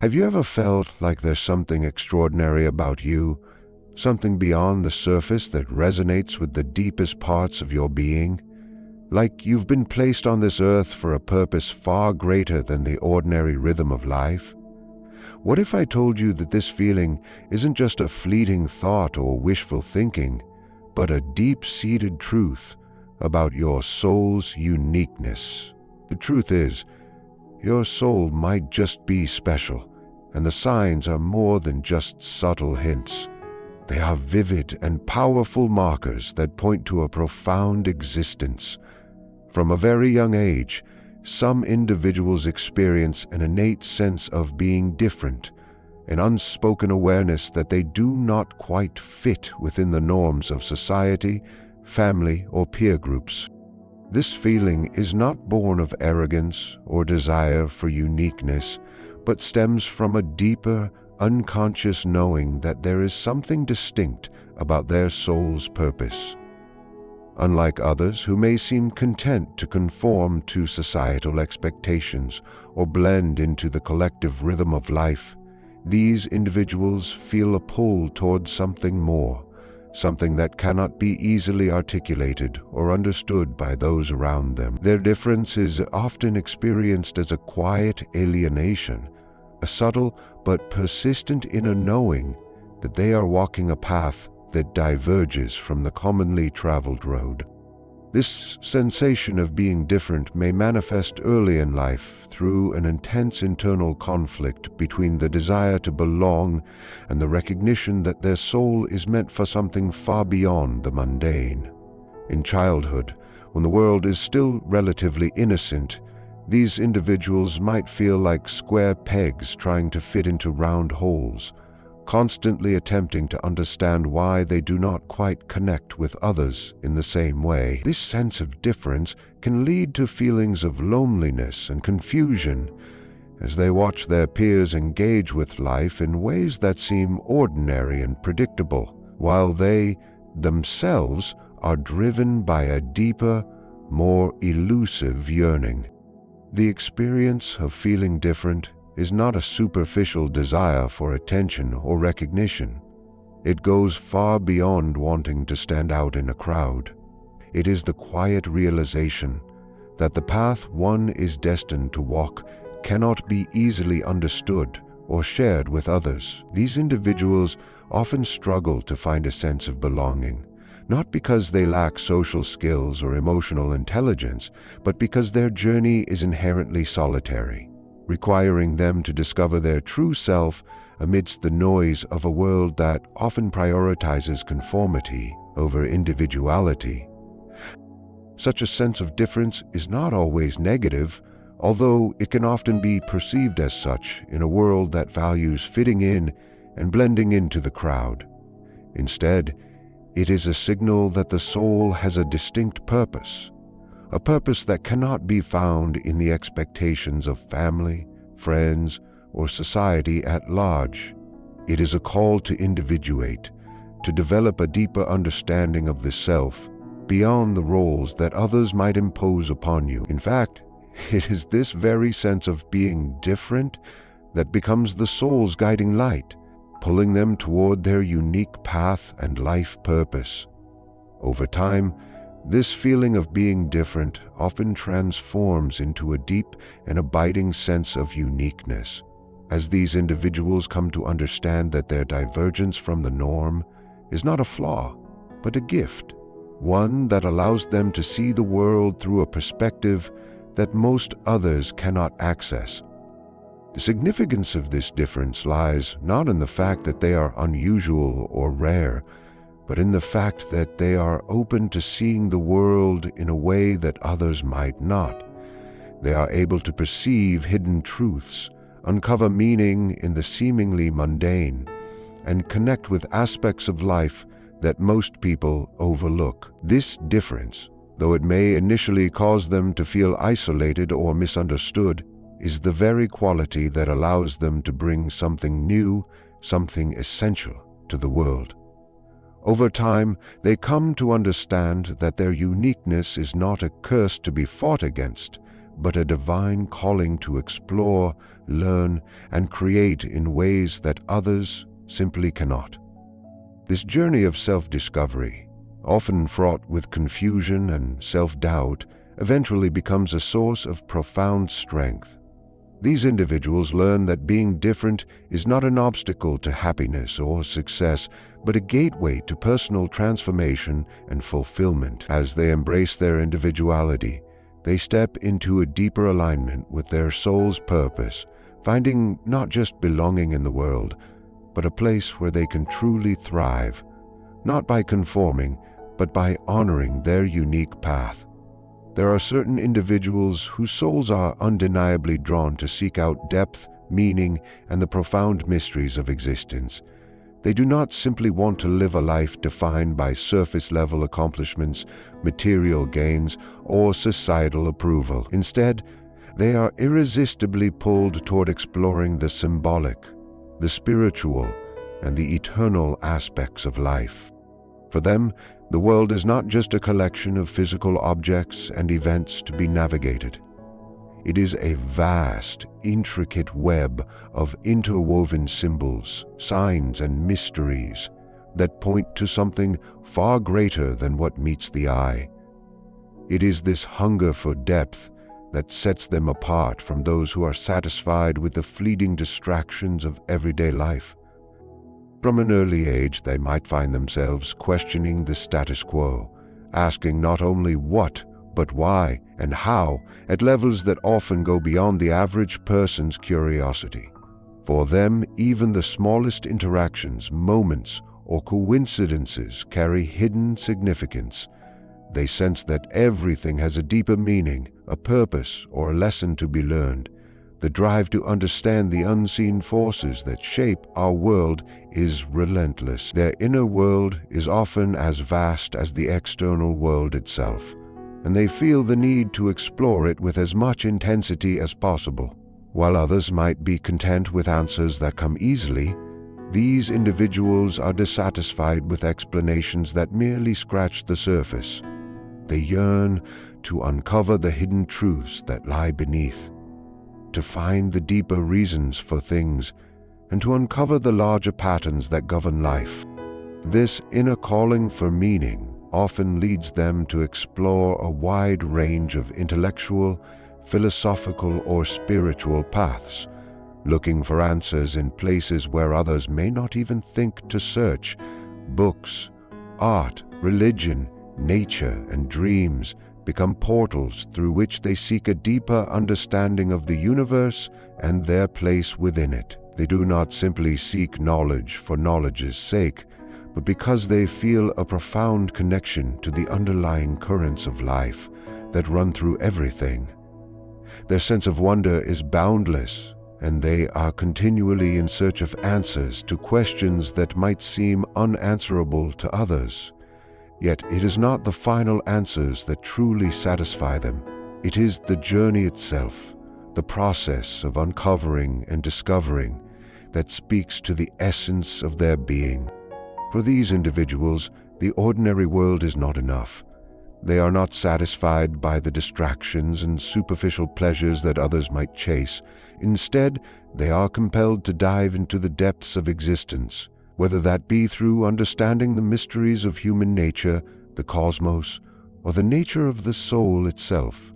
Have you ever felt like there's something extraordinary about you, something beyond the surface that resonates with the deepest parts of your being? Like you've been placed on this earth for a purpose far greater than the ordinary rhythm of life? What if I told you that this feeling isn't just a fleeting thought or wishful thinking, but a deep-seated truth about your soul's uniqueness? The truth is, your soul might just be special, and the signs are more than just subtle hints. They are vivid and powerful markers that point to a profound existence. From a very young age, some individuals experience an innate sense of being different, an unspoken awareness that they do not quite fit within the norms of society, family, or peer groups. This feeling is not born of arrogance or desire for uniqueness, but stems from a deeper, unconscious knowing that there is something distinct about their soul's purpose. Unlike others who may seem content to conform to societal expectations or blend into the collective rhythm of life, these individuals feel a pull towards something more, something that cannot be easily articulated or understood by those around them. Their difference is often experienced as a quiet alienation, a subtle but persistent inner knowing that they are walking a path that diverges from the commonly traveled road. This sensation of being different may manifest early in life through an intense internal conflict between the desire to belong and the recognition that their soul is meant for something far beyond the mundane. In childhood, when the world is still relatively innocent, these individuals might feel like square pegs trying to fit into round holes, constantly attempting to understand why they do not quite connect with others in the same way. This sense of difference can lead to feelings of loneliness and confusion as they watch their peers engage with life in ways that seem ordinary and predictable, while they themselves are driven by a deeper, more elusive yearning. The experience of feeling different is not a superficial desire for attention or recognition. It goes far beyond wanting to stand out in a crowd. It is the quiet realization that the path one is destined to walk cannot be easily understood or shared with others. These individuals often struggle to find a sense of belonging, not because they lack social skills or emotional intelligence, but because their journey is inherently solitary, requiring them to discover their true self amidst the noise of a world that often prioritizes conformity over individuality. Such a sense of difference is not always negative, although it can often be perceived as such in a world that values fitting in and blending into the crowd. Instead, it is a signal that the soul has a distinct purpose, a purpose that cannot be found in the expectations of family, friends, or society at large. It is a call to individuate, to develop a deeper understanding of the self beyond the roles that others might impose upon you. In fact, it is this very sense of being different that becomes the soul's guiding light, pulling them toward their unique path and life purpose. Over time, this feeling of being different often transforms into a deep and abiding sense of uniqueness, as these individuals come to understand that their divergence from the norm is not a flaw, but a gift, one that allows them to see the world through a perspective that most others cannot access. The significance of this difference lies not in the fact that they are unusual or rare, but in the fact that they are open to seeing the world in a way that others might not. They are able to perceive hidden truths, uncover meaning in the seemingly mundane, and connect with aspects of life that most people overlook. This difference, though it may initially cause them to feel isolated or misunderstood, is the very quality that allows them to bring something new, something essential to the world. Over time, they come to understand that their uniqueness is not a curse to be fought against, but a divine calling to explore, learn, and create in ways that others simply cannot. This journey of self-discovery, often fraught with confusion and self-doubt, eventually becomes a source of profound strength. These individuals learn that being different is not an obstacle to happiness or success, but a gateway to personal transformation and fulfillment. As they embrace their individuality, they step into a deeper alignment with their soul's purpose, finding not just belonging in the world, but a place where they can truly thrive, not by conforming, but by honoring their unique path. There are certain individuals whose souls are undeniably drawn to seek out depth, meaning, and the profound mysteries of existence. They do not simply want to live a life defined by surface-level accomplishments, material gains, or societal approval. Instead, they are irresistibly pulled toward exploring the symbolic, the spiritual, and the eternal aspects of life. For them, the world is not just a collection of physical objects and events to be navigated. It is a vast, intricate web of interwoven symbols, signs, and mysteries that point to something far greater than what meets the eye. It is this hunger for depth that sets them apart from those who are satisfied with the fleeting distractions of everyday life. From an early age, they might find themselves questioning the status quo, asking not only what, but why and how, at levels that often go beyond the average person's curiosity. For them, even the smallest interactions, moments, or coincidences carry hidden significance. They sense that everything has a deeper meaning, a purpose, or a lesson to be learned. The drive to understand the unseen forces that shape our world is relentless. Their inner world is often as vast as the external world itself, and they feel the need to explore it with as much intensity as possible. While others might be content with answers that come easily, these individuals are dissatisfied with explanations that merely scratch the surface. They yearn to uncover the hidden truths that lie beneath, to find the deeper reasons for things, and to uncover the larger patterns that govern life. This inner calling for meaning often leads them to explore a wide range of intellectual, philosophical, or spiritual paths, looking for answers in places where others may not even think to search. Books, art, religion, nature, and dreams become portals through which they seek a deeper understanding of the universe and their place within it. They do not simply seek knowledge for knowledge's sake, but because they feel a profound connection to the underlying currents of life that run through everything. Their sense of wonder is boundless, and they are continually in search of answers to questions that might seem unanswerable to others. Yet it is not the final answers that truly satisfy them. It is the journey itself, the process of uncovering and discovering, that speaks to the essence of their being. For these individuals, the ordinary world is not enough. They are not satisfied by the distractions and superficial pleasures that others might chase. Instead, they are compelled to dive into the depths of existence, whether that be through understanding the mysteries of human nature, the cosmos, or the nature of the soul itself.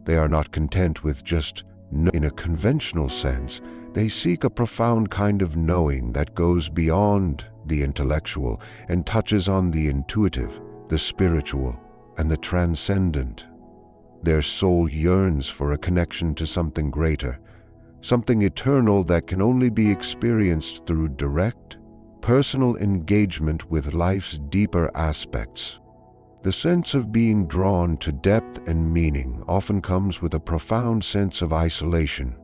They are not content with just knowing in a conventional sense. They seek a profound kind of knowing that goes beyond the intellectual and touches on the intuitive, the spiritual, and the transcendent. Their soul yearns for a connection to something greater, something eternal that can only be experienced through direct, personal engagement with life's deeper aspects. The sense of being drawn to depth and meaning often comes with a profound sense of isolation.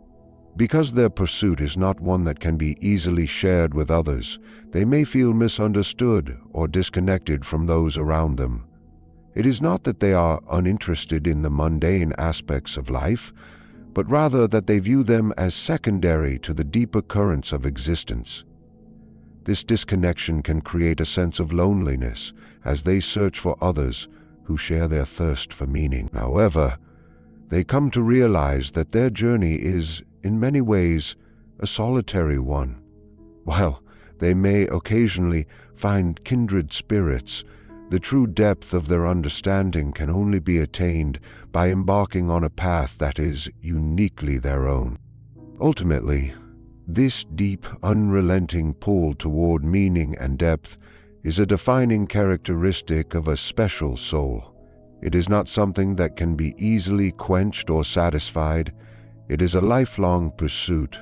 Because their pursuit is not one that can be easily shared with others, they may feel misunderstood or disconnected from those around them. It is not that they are uninterested in the mundane aspects of life, but rather that they view them as secondary to the deeper currents of existence. This disconnection can create a sense of loneliness as they search for others who share their thirst for meaning. However, they come to realize that their journey is in many ways, a solitary one. While they may occasionally find kindred spirits, the true depth of their understanding can only be attained by embarking on a path that is uniquely their own. Ultimately, this deep, unrelenting pull toward meaning and depth is a defining characteristic of a special soul. It is not something that can be easily quenched or satisfied. It is a lifelong pursuit,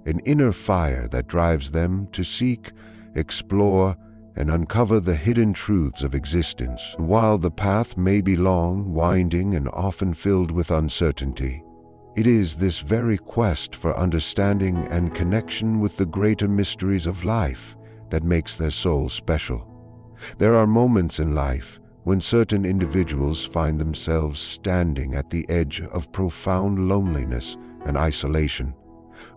an inner fire that drives them to seek, explore, and uncover the hidden truths of existence. While the path may be long, winding, and often filled with uncertainty, it is this very quest for understanding and connection with the greater mysteries of life that makes their soul special. There are moments in life when certain individuals find themselves standing at the edge of profound loneliness and isolation,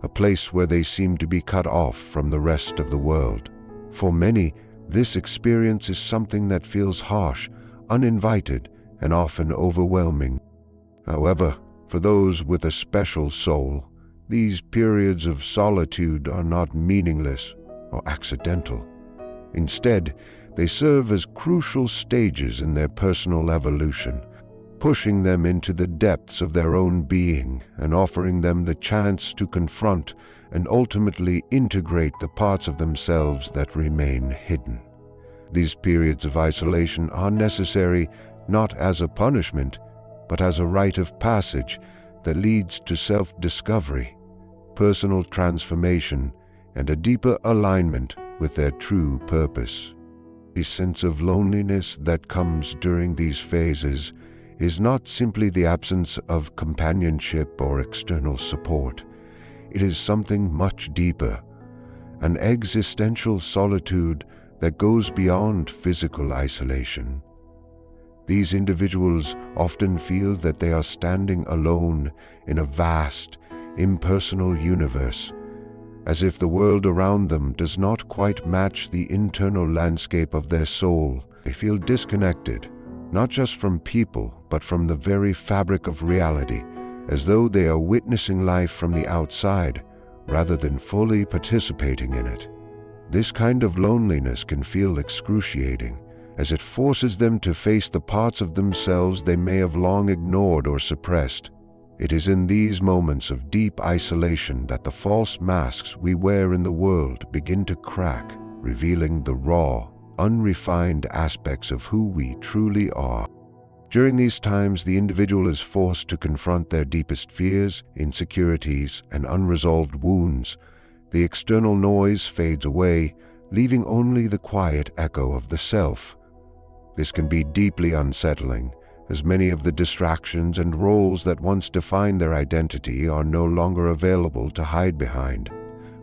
a place where they seem to be cut off from the rest of the world. For many, this experience is something that feels harsh, uninvited, and often overwhelming. However, for those with a special soul, these periods of solitude are not meaningless or accidental. Instead, they serve as crucial stages in their personal evolution, pushing them into the depths of their own being and offering them the chance to confront and ultimately integrate the parts of themselves that remain hidden. These periods of isolation are necessary not as a punishment, but as a rite of passage that leads to self-discovery, personal transformation, and a deeper alignment with their true purpose. The sense of loneliness that comes during these phases is not simply the absence of companionship or external support. It is something much deeper, an existential solitude that goes beyond physical isolation. These individuals often feel that they are standing alone in a vast, impersonal universe, as if the world around them does not quite match the internal landscape of their soul. They feel disconnected, not just from people, but from the very fabric of reality, as though they are witnessing life from the outside, rather than fully participating in it. This kind of loneliness can feel excruciating, as it forces them to face the parts of themselves they may have long ignored or suppressed. It is in these moments of deep isolation that the false masks we wear in the world begin to crack, revealing the raw, unrefined aspects of who we truly are. During these times, the individual is forced to confront their deepest fears, insecurities, and unresolved wounds. The external noise fades away, leaving only the quiet echo of the self. This can be deeply unsettling, as many of the distractions and roles that once defined their identity are no longer available to hide behind.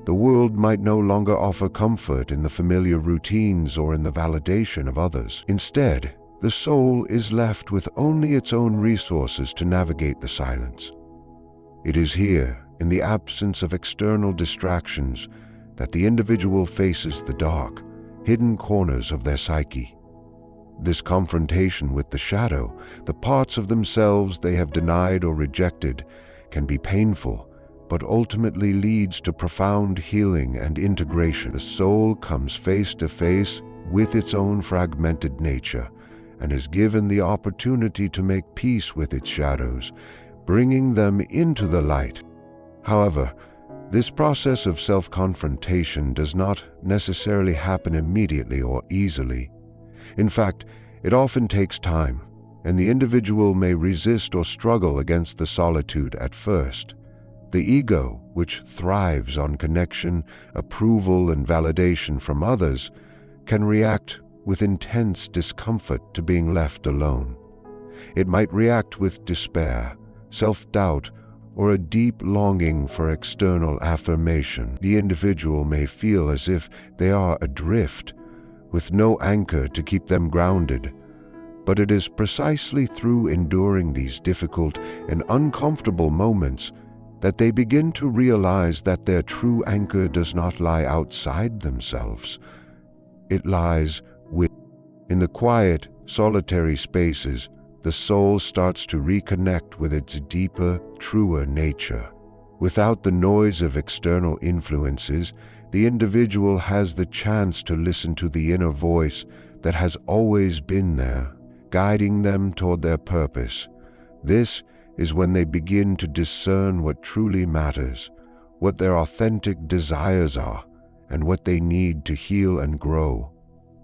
The world might no longer offer comfort in the familiar routines or in the validation of others. Instead, the soul is left with only its own resources to navigate the silence. It is here, in the absence of external distractions, that the individual faces the dark, hidden corners of their psyche. This confrontation with the shadow, the parts of themselves they have denied or rejected, can be painful, but ultimately leads to profound healing and integration. The soul comes face to face with its own fragmented nature and is given the opportunity to make peace with its shadows, bringing them into the light. However, this process of self-confrontation does not necessarily happen immediately or easily. In fact, it often takes time, and the individual may resist or struggle against the solitude at first. The ego, which thrives on connection, approval, and validation from others, can react with intense discomfort to being left alone. It might react with despair, self-doubt, or a deep longing for external affirmation. The individual may feel as if they are adrift, with no anchor to keep them grounded. But it is precisely through enduring these difficult and uncomfortable moments that they begin to realize that their true anchor does not lie outside themselves. It lies within. In the quiet, solitary spaces, the soul starts to reconnect with its deeper, truer nature. Without the noise of external influences, the individual has the chance to listen to the inner voice that has always been there, guiding them toward their purpose. This is when they begin to discern what truly matters, what their authentic desires are, and what they need to heal and grow.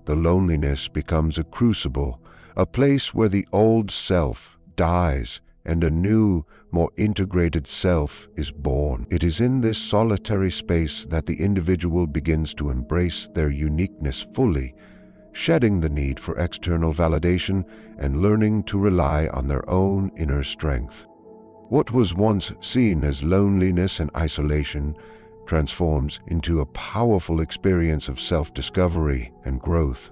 The loneliness becomes a crucible, a place where the old self dies and a new, more integrated self is born. It is in this solitary space that the individual begins to embrace their uniqueness fully, shedding the need for external validation and learning to rely on their own inner strength. What was once seen as loneliness and isolation transforms into a powerful experience of self-discovery and growth.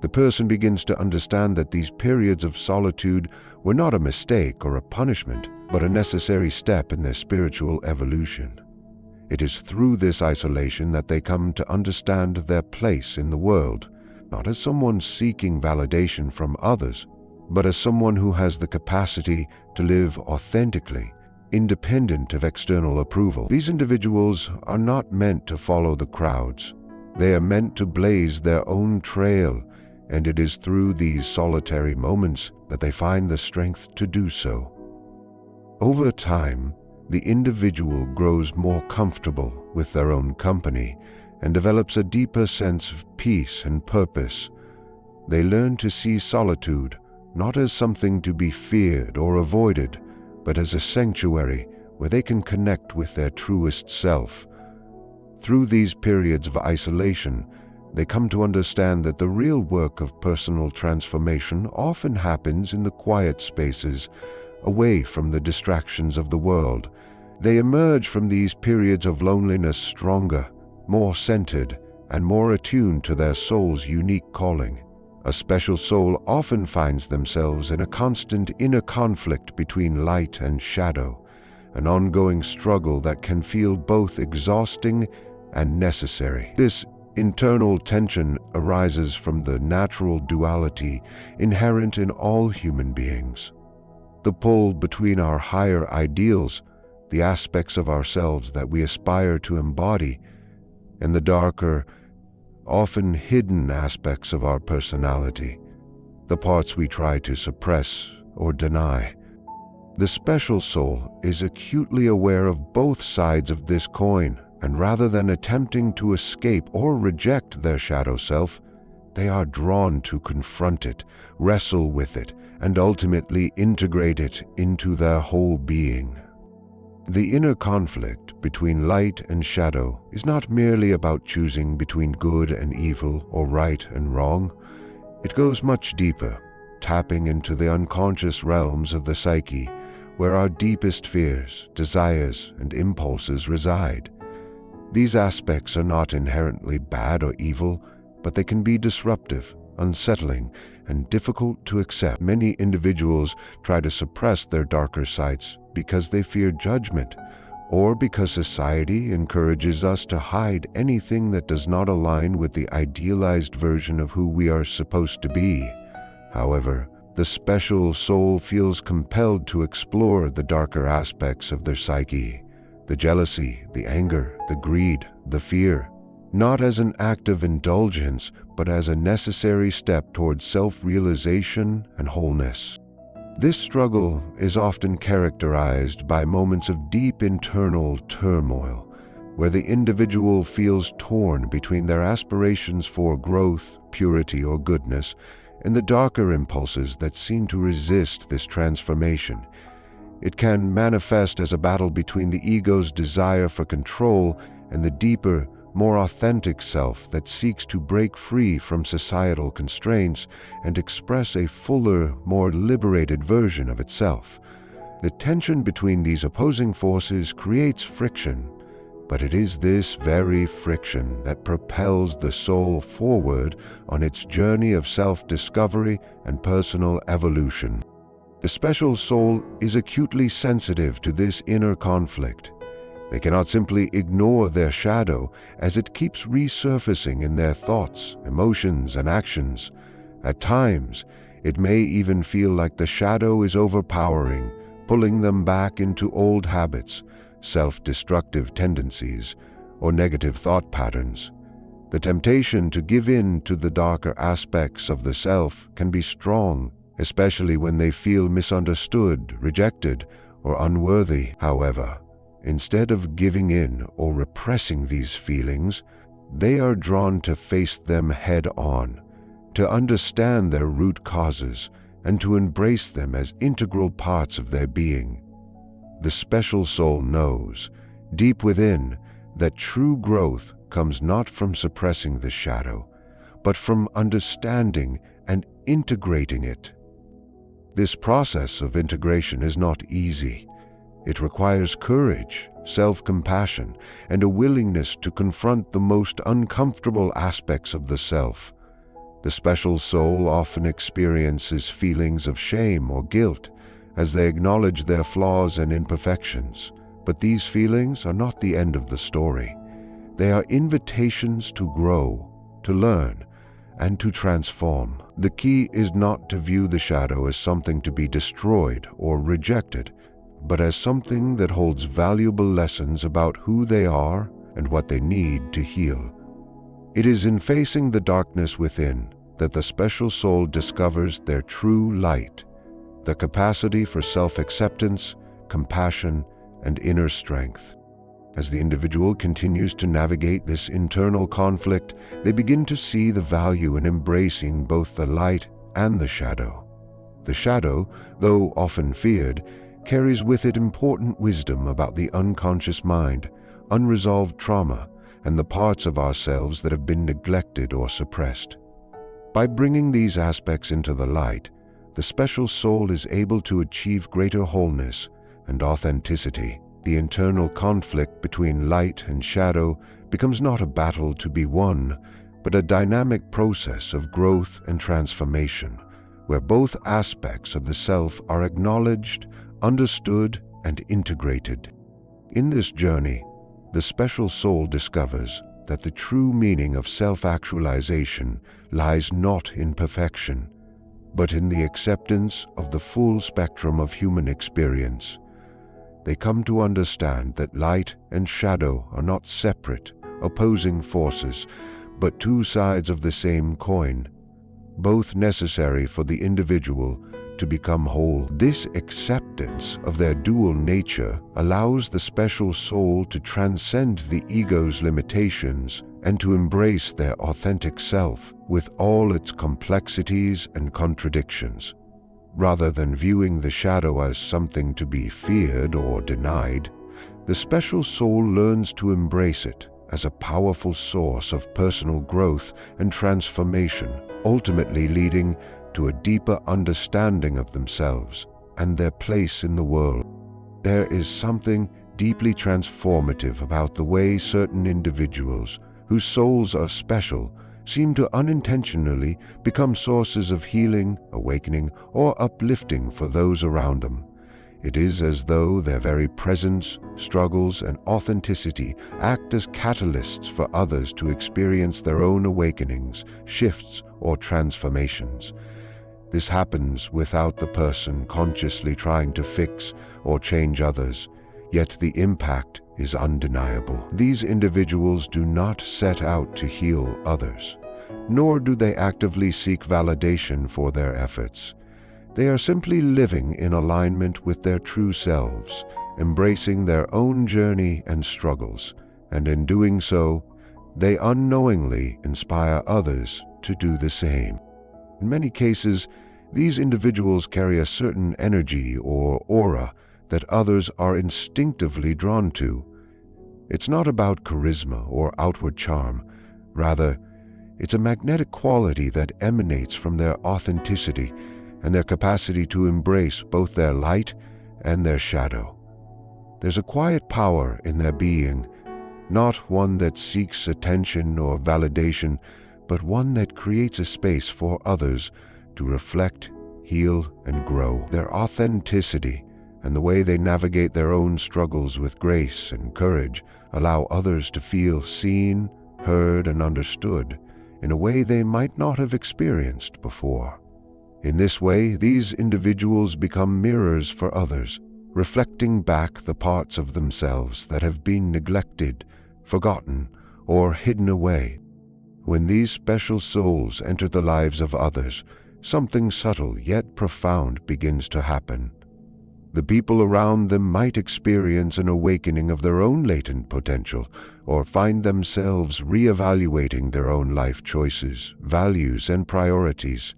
The person begins to understand that these periods of solitude were not a mistake or a punishment, but a necessary step in their spiritual evolution. It is through this isolation that they come to understand their place in the world, not as someone seeking validation from others, but as someone who has the capacity to live authentically, independent of external approval. These individuals are not meant to follow the crowds. They are meant to blaze their own trail, and it is through these solitary moments that they find the strength to do so. Over time, the individual grows more comfortable with their own company and develops a deeper sense of peace and purpose. They learn to see solitude not as something to be feared or avoided, but as a sanctuary where they can connect with their truest self. Through these periods of isolation, they come to understand that the real work of personal transformation often happens in the quiet spaces, away from the distractions of the world. They emerge from these periods of loneliness stronger, more centered, and more attuned to their soul's unique calling. A special soul often finds themselves in a constant inner conflict between light and shadow, an ongoing struggle that can feel both exhausting and necessary. This internal tension arises from the natural duality inherent in all human beings. The pull between our higher ideals, the aspects of ourselves that we aspire to embody, and the darker, often hidden aspects of our personality, the parts we try to suppress or deny. The special soul is acutely aware of both sides of this coin, and rather than attempting to escape or reject their shadow self, they are drawn to confront it, wrestle with it, and ultimately integrate it into their whole being. The inner conflict between light and shadow is not merely about choosing between good and evil or right and wrong. It goes much deeper, tapping into the unconscious realms of the psyche, where our deepest fears, desires, and impulses reside. These aspects are not inherently bad or evil, but they can be disruptive, unsettling, and difficult to accept. Many individuals try to suppress their darker sides because they fear judgment, or because society encourages us to hide anything that does not align with the idealized version of who we are supposed to be. However, the special soul feels compelled to explore the darker aspects of their psyche, the jealousy, the anger, the greed, the fear, not as an act of indulgence, but as a necessary step towards self-realization and wholeness. This struggle is often characterized by moments of deep internal turmoil, where the individual feels torn between their aspirations for growth, purity, or goodness, and the darker impulses that seem to resist this transformation. It can manifest as a battle between the ego's desire for control and the deeper, more authentic self that seeks to break free from societal constraints and express a fuller, more liberated version of itself. The tension between these opposing forces creates friction, but it is this very friction that propels the soul forward on its journey of self-discovery and personal evolution. The special soul is acutely sensitive to this inner conflict. They cannot simply ignore their shadow, as it keeps resurfacing in their thoughts, emotions, and actions. At times, it may even feel like the shadow is overpowering, pulling them back into old habits, self-destructive tendencies, or negative thought patterns. The temptation to give in to the darker aspects of the self can be strong, especially when they feel misunderstood, rejected, or unworthy. However, instead of giving in or repressing these feelings, they are drawn to face them head-on, to understand their root causes, and to embrace them as integral parts of their being. The special soul knows, deep within, that true growth comes not from suppressing the shadow, but from understanding and integrating it. This process of integration is not easy. It requires courage, self-compassion, and a willingness to confront the most uncomfortable aspects of the self. The special soul often experiences feelings of shame or guilt as they acknowledge their flaws and imperfections, but these feelings are not the end of the story. They are invitations to grow, to learn, and to transform. The key is not to view the shadow as something to be destroyed or rejected, but as something that holds valuable lessons about who they are and what they need to heal. It is in facing the darkness within that the special soul discovers their true light, the capacity for self-acceptance, compassion, and inner strength. As the individual continues to navigate this internal conflict, they begin to see the value in embracing both the light and the shadow. The shadow, though often feared, carries with it important wisdom about the unconscious mind, unresolved trauma, and the parts of ourselves that have been neglected or suppressed. By bringing these aspects into the light, the special soul is able to achieve greater wholeness and authenticity. The internal conflict between light and shadow becomes not a battle to be won, but a dynamic process of growth and transformation, where both aspects of the self are acknowledged, understood, and integrated. In this journey, the special soul discovers that the true meaning of self-actualization lies not in perfection, but in the acceptance of the full spectrum of human experience. They come to understand that light and shadow are not separate, opposing forces, but two sides of the same coin, both necessary for the individual to become whole. This acceptance of their dual nature allows the special soul to transcend the ego's limitations and to embrace their authentic self with all its complexities and contradictions. Rather than viewing the shadow as something to be feared or denied, the special soul learns to embrace it as a powerful source of personal growth and transformation, ultimately leading to a deeper understanding of themselves and their place in the world. There is something deeply transformative about the way certain individuals, whose souls are special, seem to unintentionally become sources of healing, awakening, or uplifting for those around them. It is as though their very presence, struggles, and authenticity act as catalysts for others to experience their own awakenings, shifts, or transformations. This happens without the person consciously trying to fix or change others, yet the impact is undeniable. These individuals do not set out to heal others, nor do they actively seek validation for their efforts. They are simply living in alignment with their true selves, embracing their own journey and struggles, and in doing so, they unknowingly inspire others to do the same. In many cases, these individuals carry a certain energy or aura that others are instinctively drawn to. It's not about charisma or outward charm. Rather, it's a magnetic quality that emanates from their authenticity and their capacity to embrace both their light and their shadow. There's a quiet power in their being, not one that seeks attention or validation, but one that creates a space for others to reflect, heal, and grow. Their authenticity and the way they navigate their own struggles with grace and courage allow others to feel seen, heard, and understood in a way they might not have experienced before. In this way, these individuals become mirrors for others, reflecting back the parts of themselves that have been neglected, forgotten, or hidden away. When these special souls enter the lives of others, something subtle yet profound begins to happen. The people around them might experience an awakening of their own latent potential, or find themselves reevaluating their own life choices, values, and priorities.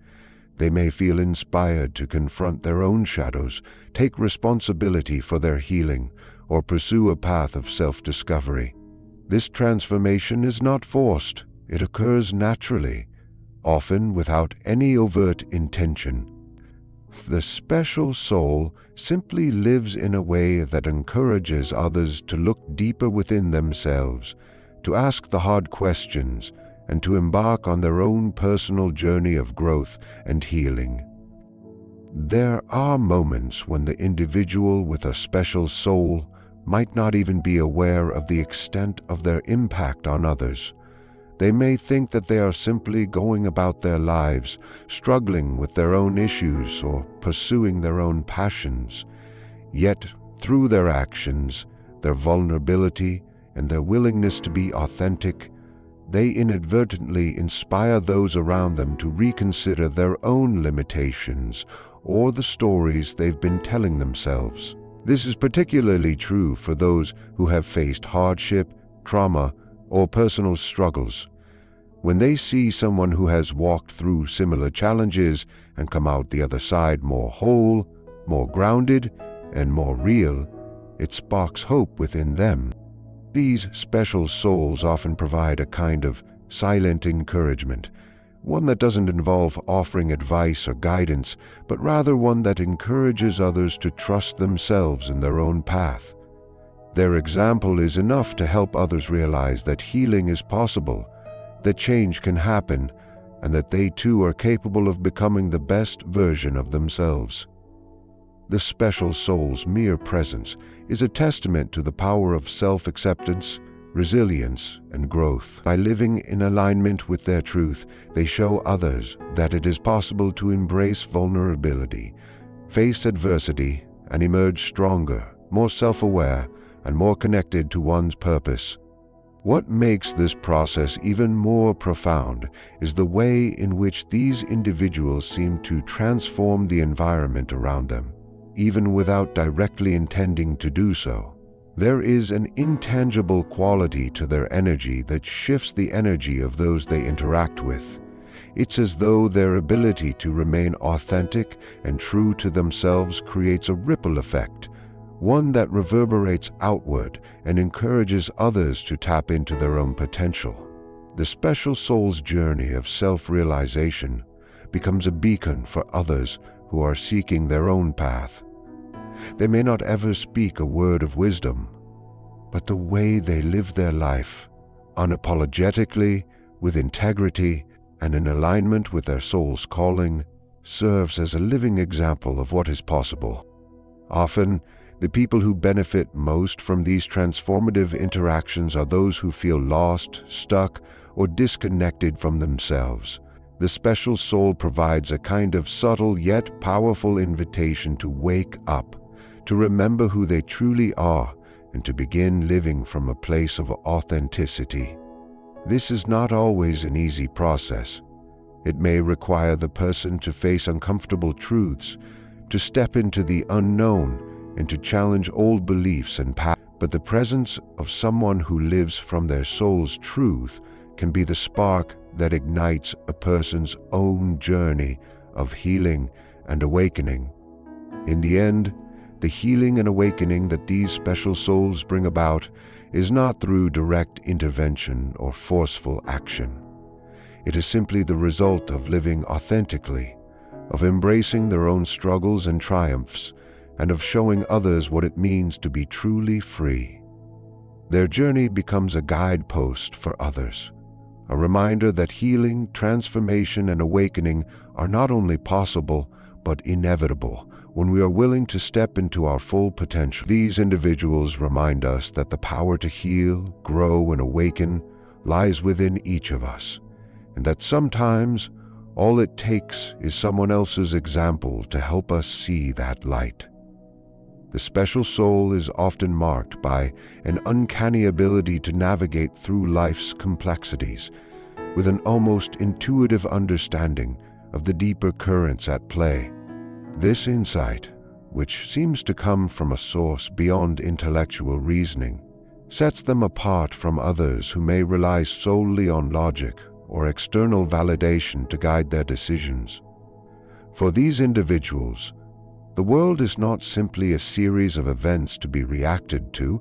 They may feel inspired to confront their own shadows, take responsibility for their healing, or pursue a path of self-discovery. This transformation is not forced. It occurs naturally, often without any overt intention. The special soul simply lives in a way that encourages others to look deeper within themselves, to ask the hard questions, and to embark on their own personal journey of growth and healing. There are moments when the individual with a special soul might not even be aware of the extent of their impact on others. They may think that they are simply going about their lives, struggling with their own issues or pursuing their own passions. Yet, through their actions, their vulnerability, and their willingness to be authentic, they inadvertently inspire those around them to reconsider their own limitations or the stories they've been telling themselves. This is particularly true for those who have faced hardship, trauma, or personal struggles. When they see someone who has walked through similar challenges and come out the other side more whole, more grounded, and more real, it sparks hope within them. These special souls often provide a kind of silent encouragement, one that doesn't involve offering advice or guidance, but rather one that encourages others to trust themselves in their own path. Their example is enough to help others realize that healing is possible, that change can happen, and that they too are capable of becoming the best version of themselves. The special soul's mere presence is a testament to the power of self-acceptance, resilience, and growth. By living in alignment with their truth, they show others that it is possible to embrace vulnerability, face adversity, and emerge stronger, more self-aware, and more connected to one's purpose. What makes this process even more profound is the way in which these individuals seem to transform the environment around them, even without directly intending to do so. There is an intangible quality to their energy that shifts the energy of those they interact with. It's as though their ability to remain authentic and true to themselves creates a ripple effect, one that reverberates outward and encourages others to tap into their own potential. The special soul's journey of self-realization becomes a beacon for others who are seeking their own path. They may not ever speak a word of wisdom, but the way they live their life, unapologetically, with integrity, and in alignment with their soul's calling, serves as a living example of what is possible. Often, the people who benefit most from these transformative interactions are those who feel lost, stuck, or disconnected from themselves. The special soul provides a kind of subtle yet powerful invitation to wake up, to remember who they truly are, and to begin living from a place of authenticity. This is not always an easy process. It may require the person to face uncomfortable truths, to step into the unknown, and to challenge old beliefs and patterns. But the presence of someone who lives from their soul's truth can be the spark that ignites a person's own journey of healing and awakening. In the end, the healing and awakening that these special souls bring about is not through direct intervention or forceful action. It is simply the result of living authentically, of embracing their own struggles and triumphs, and of showing others what it means to be truly free. Their journey becomes a guidepost for others, a reminder that healing, transformation, and awakening are not only possible, but inevitable when we are willing to step into our full potential. These individuals remind us that the power to heal, grow, and awaken lies within each of us, and that sometimes all it takes is someone else's example to help us see that light. The special soul is often marked by an uncanny ability to navigate through life's complexities, with an almost intuitive understanding of the deeper currents at play. This insight, which seems to come from a source beyond intellectual reasoning, sets them apart from others who may rely solely on logic or external validation to guide their decisions. For these individuals, the world is not simply a series of events to be reacted to.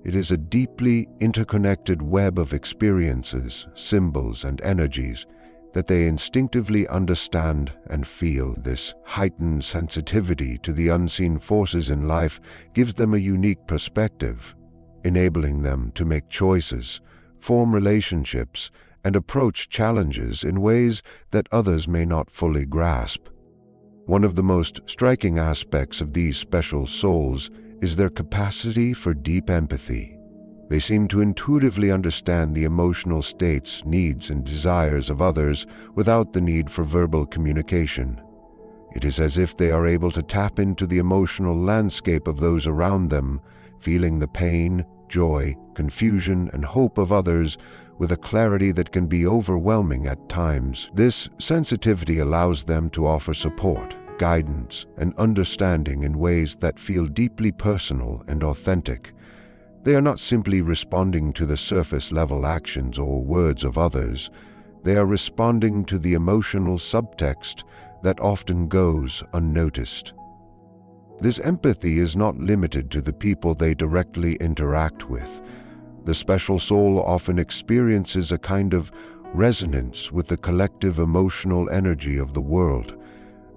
It is a deeply interconnected web of experiences, symbols, and energies that they instinctively understand and feel. This heightened sensitivity to the unseen forces in life gives them a unique perspective, enabling them to make choices, form relationships, and approach challenges in ways that others may not fully grasp. One of the most striking aspects of these special souls is their capacity for deep empathy. They seem to intuitively understand the emotional states, needs, and desires of others without the need for verbal communication. It is as if they are able to tap into the emotional landscape of those around them, feeling the pain, joy, confusion, and hope of others with a clarity that can be overwhelming at times. This sensitivity allows them to offer support, guidance, and understanding in ways that feel deeply personal and authentic. They are not simply responding to the surface-level actions or words of others. They are responding to the emotional subtext that often goes unnoticed. This empathy is not limited to the people they directly interact with. The special soul often experiences a kind of resonance with the collective emotional energy of the world.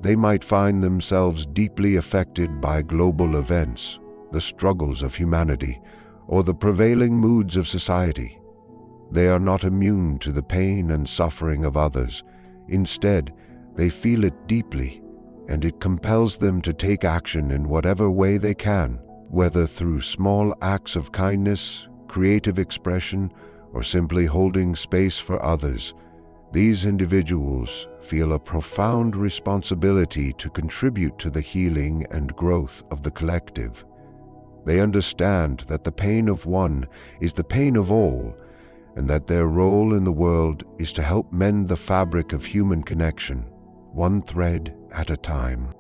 They might find themselves deeply affected by global events, the struggles of humanity, or the prevailing moods of society. They are not immune to the pain and suffering of others. Instead, they feel it deeply, and it compels them to take action in whatever way they can, whether through small acts of kindness, creative expression, or simply holding space for others. These individuals feel a profound responsibility to contribute to the healing and growth of the collective. They understand that the pain of one is the pain of all, and that their role in the world is to help mend the fabric of human connection, one thread at a time.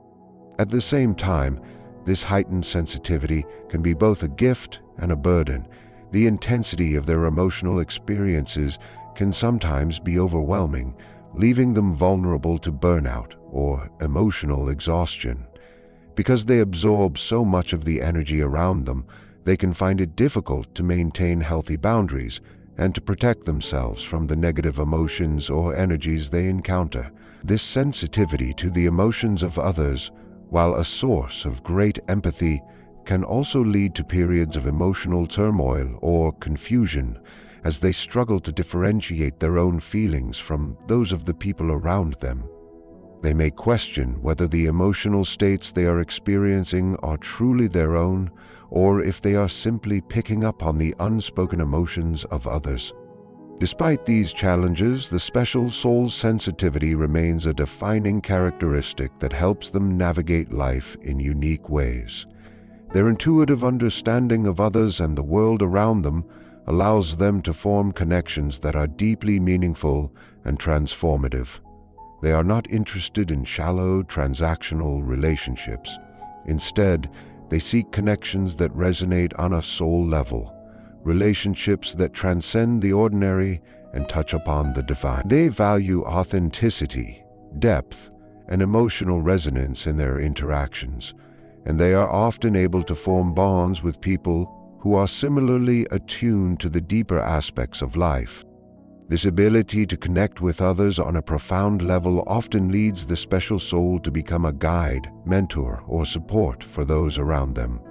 At the same time, this heightened sensitivity can be both a gift and a burden. The intensity of their emotional experiences can sometimes be overwhelming, leaving them vulnerable to burnout or emotional exhaustion. Because they absorb so much of the energy around them, they can find it difficult to maintain healthy boundaries and to protect themselves from the negative emotions or energies they encounter. This sensitivity to the emotions of others, while a source of great empathy, can also lead to periods of emotional turmoil or confusion as they struggle to differentiate their own feelings from those of the people around them. They may question whether the emotional states they are experiencing are truly their own, or if they are simply picking up on the unspoken emotions of others. Despite these challenges, the special soul's sensitivity remains a defining characteristic that helps them navigate life in unique ways. Their intuitive understanding of others and the world around them allows them to form connections that are deeply meaningful and transformative. They are not interested in shallow, transactional relationships. Instead, they seek connections that resonate on a soul level, relationships that transcend the ordinary and touch upon the divine. They value authenticity, depth, and emotional resonance in their interactions, and they are often able to form bonds with people who are similarly attuned to the deeper aspects of life. This ability to connect with others on a profound level often leads the special soul to become a guide, mentor, or support for those around them.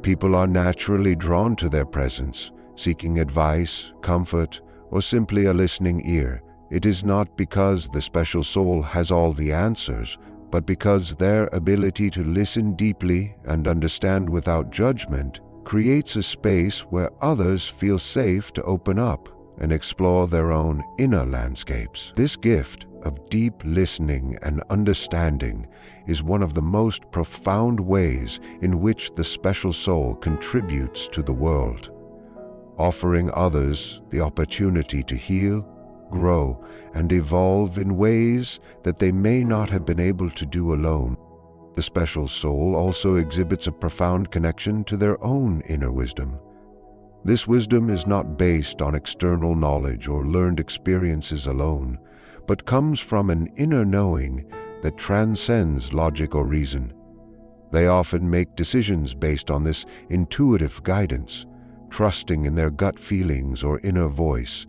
People are naturally drawn to their presence, seeking advice, comfort, or simply a listening ear. It is not because the special soul has all the answers, but because their ability to listen deeply and understand without judgment creates a space where others feel safe to open up and explore their own inner landscapes. This gift, of deep listening and understanding is one of the most profound ways in which the special soul contributes to the world, offering others the opportunity to heal, grow, and evolve in ways that they may not have been able to do alone. The special soul also exhibits a profound connection to their own inner wisdom. This wisdom is not based on external knowledge or learned experiences alone, but comes from an inner knowing that transcends logic or reason. They often make decisions based on this intuitive guidance, trusting in their gut feelings or inner voice,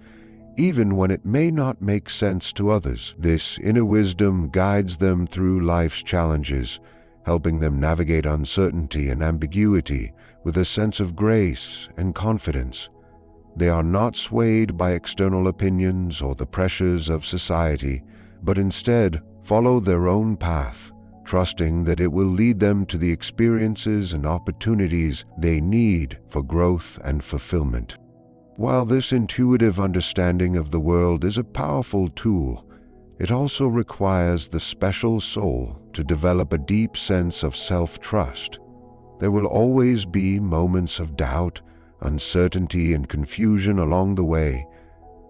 even when it may not make sense to others. This inner wisdom guides them through life's challenges, helping them navigate uncertainty and ambiguity with a sense of grace and confidence. They are not swayed by external opinions or the pressures of society, but instead follow their own path, trusting that it will lead them to the experiences and opportunities they need for growth and fulfillment. While this intuitive understanding of the world is a powerful tool, it also requires the special soul to develop a deep sense of self-trust. There will always be moments of doubt, uncertainty, and confusion along the way,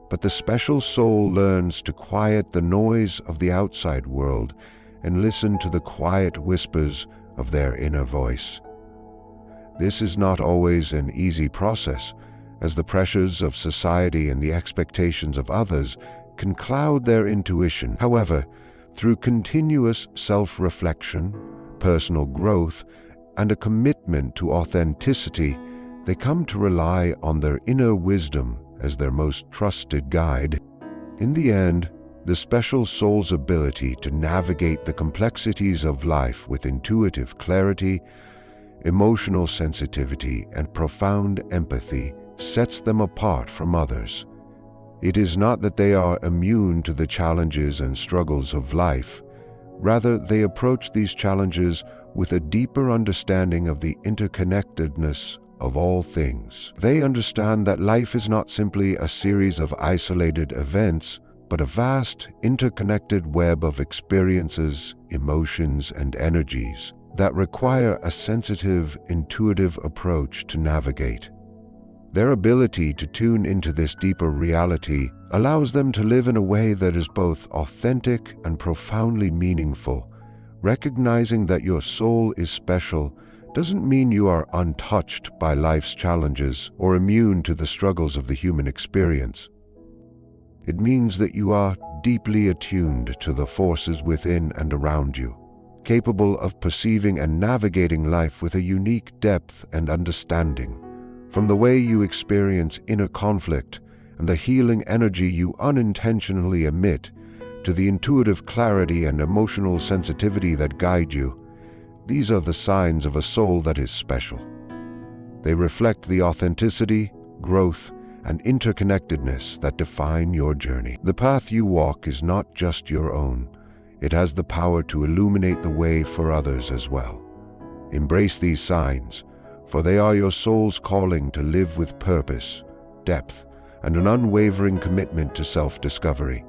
but the special soul learns to quiet the noise of the outside world and listen to the quiet whispers of their inner voice. This is not always an easy process, as the pressures of society and the expectations of others can cloud their intuition. However, through continuous self-reflection, personal growth, and a commitment to authenticity, they come to rely on their inner wisdom as their most trusted guide. In the end, the special soul's ability to navigate the complexities of life with intuitive clarity, emotional sensitivity, and profound empathy sets them apart from others. It is not that they are immune to the challenges and struggles of life. Rather, they approach these challenges with a deeper understanding of the interconnectedness of all things. They understand that life is not simply a series of isolated events, but a vast, interconnected web of experiences, emotions, and energies that require a sensitive, intuitive approach to navigate. Their ability to tune into this deeper reality allows them to live in a way that is both authentic and profoundly meaningful. Recognizing that your soul is special doesn't mean you are untouched by life's challenges or immune to the struggles of the human experience. It means that you are deeply attuned to the forces within and around you, capable of perceiving and navigating life with a unique depth and understanding. From the way you experience inner conflict and the healing energy you unintentionally emit, to the intuitive clarity and emotional sensitivity that guide you, these are the signs of a soul that is special. They reflect the authenticity, growth, and interconnectedness that define your journey. The path you walk is not just your own. It has the power to illuminate the way for others as well. Embrace these signs, for they are your soul's calling to live with purpose, depth, and an unwavering commitment to self-discovery.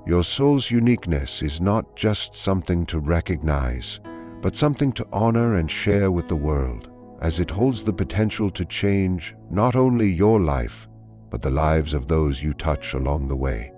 Your soul's uniqueness is not just something to recognize, but something to honor and share with the world, as it holds the potential to change not only your life, but the lives of those you touch along the way.